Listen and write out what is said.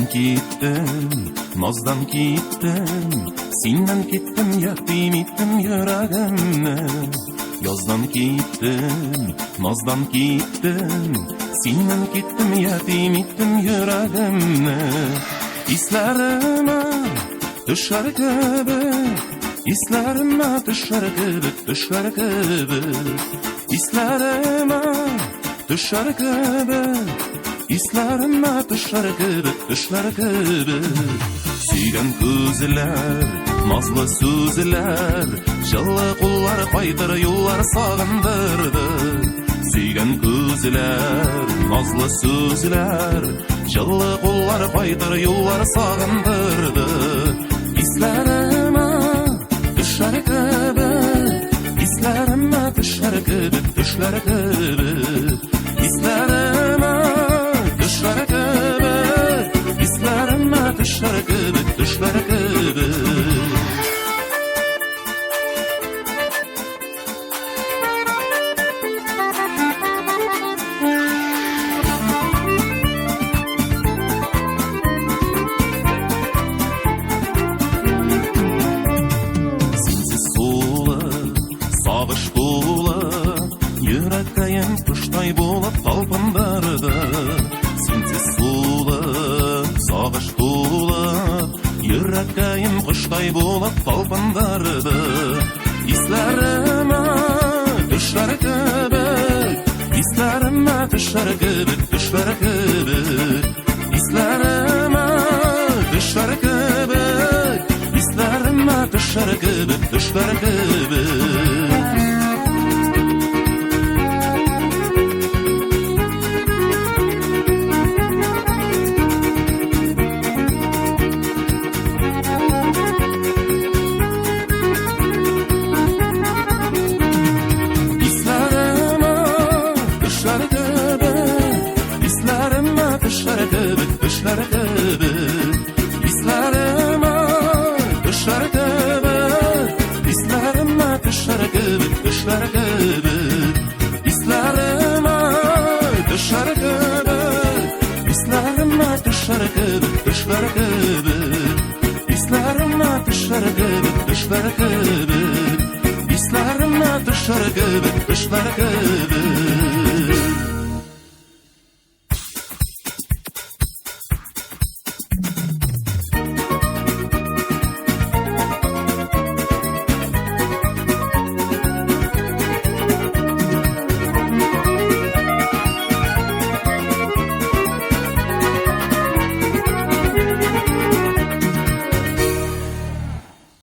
ketdim, nozdan ketdim, sendan ketdim, yaktım etdim yuragimni. Yozdan ketdim, nozdan ketdim, sendan ketdim, yaktım etdim yuragimni. Islarime düşer gibi, islarime düşer gibi, düşer gibi. Islarime düşer gibi, islarime düşer gibi, düşer gibi. Suygan ko'zlar, nazlı so'zlar, jilli qo'llar qaytar yo'llar sog'indirdi. Suygan ko'zlar, nazlı so'zlar, jilli qo'llar qaytar yo'llar sog'indirdi. Islarime düşer gibi, islarime düşer gibi, düşer gibi. Islarime düşer gibi, islarime düşer gibi, düşer gibi. Yüreğim kuştay bulup talpındırdı. Sensiz sulup, sağış bulup, yüreğim kuştay bulup talpındırdı. İslerime düşer gibi, islerime düşer gibi, düşer gibi. İslerime düşer gibi, islerime düşer gibi, düşer gibi. Düşer gibi, düşer gibi. İslarime düşer gibi, islarime düşer gibi, düşer gibi. İslarime düşer gibi, islarime düşer gibi, düşer gibi. İslarime düşer gibi, düşer gibi. İslarime düşer gibi, düşer gibi.